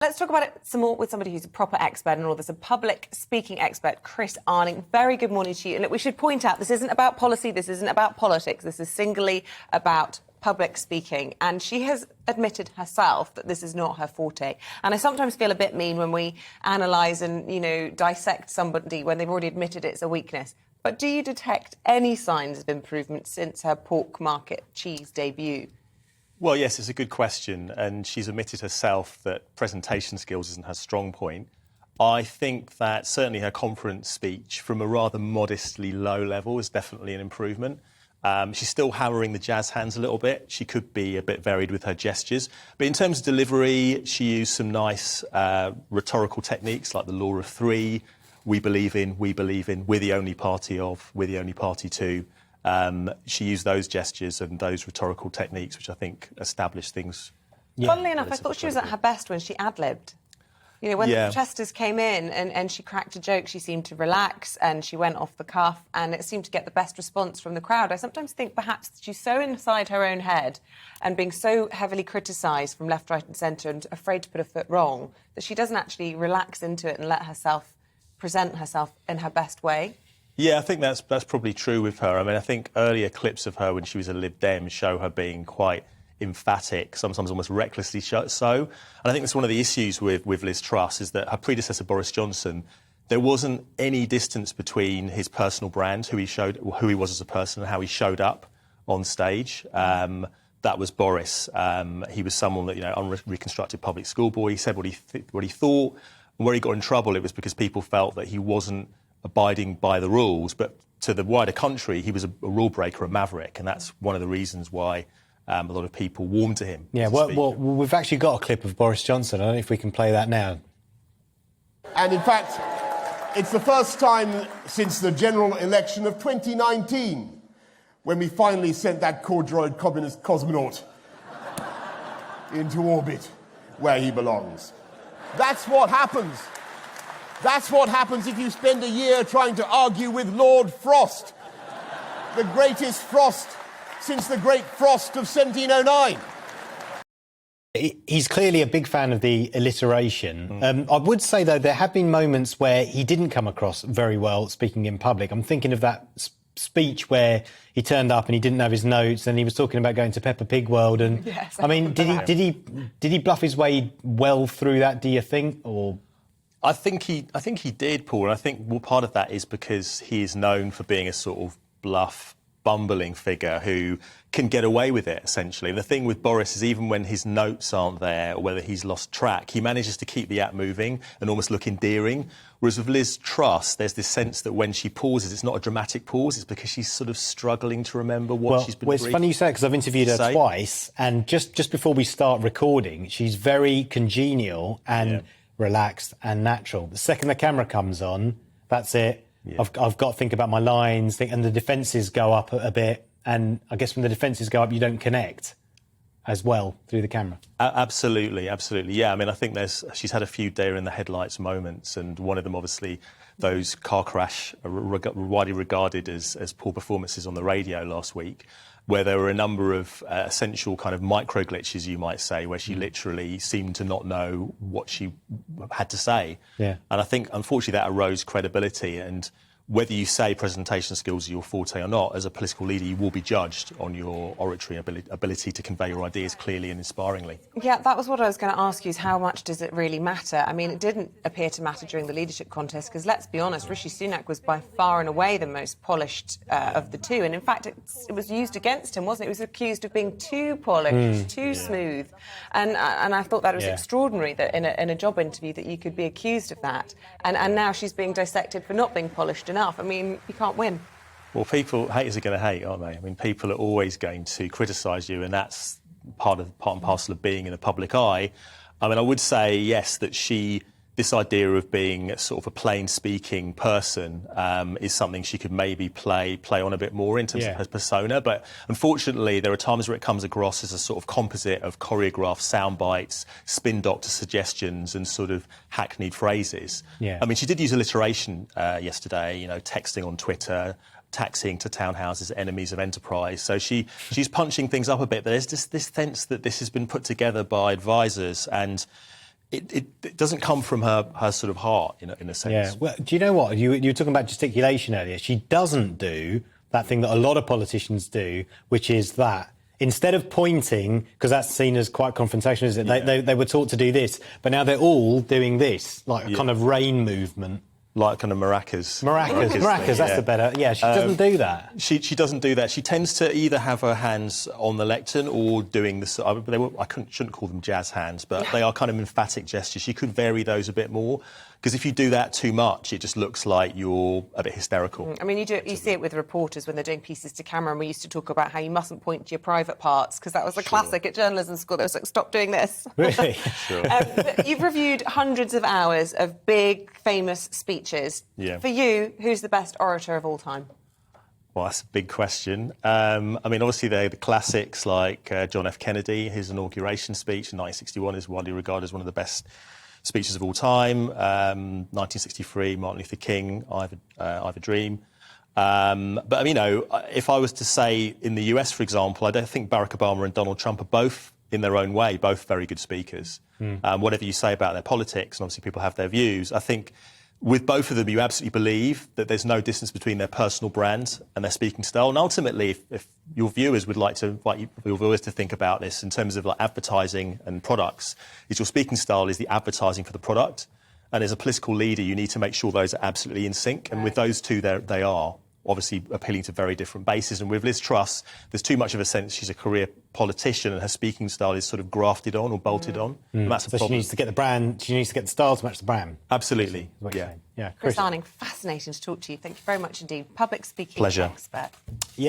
Let's talk about it some more with somebody who's a proper expert in all this, a public speaking expert, Chris Arning. Very good morning to you. And look, we should point out, this isn't about policy, this isn't about politics, this is singly about public speaking. And she has admitted herself that this is not her forte. And I sometimes feel a bit mean when we analyse and, dissect somebody when they've already admitted it's a weakness. But do you detect any signs of improvement since her pork market cheese debut? Well, yes, it's a good question, and she's admitted herself that presentation skills isn't her strong point. I think that certainly her conference speech, from a rather modestly low level, is definitely an improvement. She's still hammering the jazz hands a little bit. She could be a bit varied with her gestures. But in terms of delivery, she used some nice rhetorical techniques like the law of three, we believe in, we're the only party of, we're the only party to. She used those gestures and those rhetorical techniques, which I think established things. Funnily enough, I thought she was at her best when she ad-libbed. When the protesters came in and she cracked a joke, she seemed to relax and she went off the cuff and it seemed to get the best response from the crowd. I sometimes think perhaps she's so inside her own head and being so heavily criticised from left, right and centre and afraid to put a foot wrong that she doesn't actually relax into it and let herself present herself in her best way. Yeah, I think that's probably true with her. I mean, I think earlier clips of her when she was a Lib Dem show her being quite emphatic, sometimes almost recklessly so. And I think that's one of the issues with Liz Truss is that her predecessor, Boris Johnson, there wasn't any distance between his personal brand, who he was as a person, and how he showed up on stage. That was Boris. He was someone that, unreconstructed public school boy. He said what he thought. And where he got in trouble, it was because people felt that he wasn't abiding by the rules. But to the wider country, he was a rule breaker, a maverick. And that's one of the reasons why a lot of people warmed to him. Yeah, well, we've actually got a clip of Boris Johnson. I don't know if we can play that now. And in fact, it's the first time since the general election of 2019 when we finally sent that core-droid communist cosmonaut into orbit where he belongs. That's what happens. That's what happens if you spend a year trying to argue with Lord Frost, the greatest frost since the Great Frost of 1709. He's clearly a big fan of the alliteration. I would say, though, there have been moments where he didn't come across very well speaking in public. I'm thinking of that speech where he turned up and he didn't have his notes and he was talking about going to Peppa Pig World. And yes, I mean, did he bluff his way well through that, do you think? Or I think he did, Paul, and I think part of that is because he is known for being a sort of bluff, bumbling figure who can get away with it, essentially. The thing with Boris is even when his notes aren't there or whether he's lost track, he manages to keep the act moving and almost look endearing. Whereas with Liz Truss, there's this sense that when she pauses, it's not a dramatic pause, it's because she's sort of struggling to remember what she's been Well, it's funny you say it because I've interviewed her twice, and just before we start recording, she's very congenial and relaxed and natural. The second the camera comes on, that's it. Yeah. I've got to think about my lines, and the defences go up a bit. And I guess when the defences go up, you don't connect as well through the camera. Absolutely. Yeah, I mean, I think she's had a few deer in the headlights moments, and one of them, obviously, those car crash, widely regarded as poor performances on the radio last week, where there were a number of essential kind of micro glitches, you might say, where she literally seemed to not know what she had to say. Yeah. And I think, unfortunately, that erodes credibility. And whether you say presentation skills are your forte or not, as a political leader, you will be judged on your oratory ability to convey your ideas clearly and inspiringly. Yeah, that was what I was going to ask you, is how much does it really matter? I mean, it didn't appear to matter during the leadership contest, because let's be honest, Rishi Sunak was by far and away the most polished of the two. And in fact, it was used against him, wasn't it? He was accused of being too polished, too smooth. And I thought that was extraordinary that in a job interview that you could be accused of that. And now she's being dissected for not being polished enough. I mean, you can't win. Well, haters are going to hate, aren't they? I mean, people are always going to criticise you, and that's part and parcel of being in the public eye. I mean, I would say, yes, that this idea of being sort of a plain-speaking person is something she could maybe play on a bit more in terms of her persona. But unfortunately, there are times where it comes across as a sort of composite of choreographed sound bites, spin doctor suggestions and sort of hackneyed phrases. Yeah. I mean, she did use alliteration yesterday, texting on Twitter, taxiing to townhouses, enemies of enterprise. So she's punching things up a bit. There's just this sense that this has been put together by advisors, and it doesn't come from her sort of heart, in a sense. Yeah. Well, do you know what? You were talking about gesticulation earlier. She doesn't do that thing that a lot of politicians do, which is that instead of pointing, because that's seen as quite confrontational, isn't it? Yeah. They were taught to do this, but now they're all doing this, like a kind of rain movement. Like kind of maracas. Maracas, that's the better. Yeah, she doesn't do that. She doesn't do that. She tends to either have her hands on the lectern or doing this. I shouldn't call them jazz hands, but they are kind of emphatic gestures. She could vary those a bit more, because if you do that too much, it just looks like you're a bit hysterical. I mean, you see it with reporters when they're doing pieces to camera, and we used to talk about how you mustn't point to your private parts, because that was a classic at journalism school. They was like, stop doing this. Really? Sure. You've reviewed hundreds of hours of big, famous speeches. Yeah. For you, who's the best orator of all time? Well, that's a big question. I mean, obviously, the classics like John F. Kennedy, his inauguration speech in 1961 is widely regarded as one of the best speeches of all time. 1963, Martin Luther King, I Have a Dream. But, if I was to say in the US, for example, I don't think Barack Obama and Donald Trump are both, in their own way, both very good speakers. Whatever you say about their politics, and obviously people have their views, I think with both of them, you absolutely believe that there's no distance between their personal brand and their speaking style. And ultimately, if your viewers would like to invite your viewers to think about this in terms of like advertising and products, is your speaking style is the advertising for the product. And as a political leader, you need to make sure those are absolutely in sync. And with those two, they are obviously appealing to very different bases. And with Liz Truss, there's too much of a sense she's a career politician and her speaking style is sort of grafted on or bolted on. And that's a problem. She needs to get the brand, she needs to get the style to match the brand. Absolutely. Yeah. Chris Arning, fascinating to talk to you. Thank you very much indeed. Public speaking Pleasure. expert. Yeah.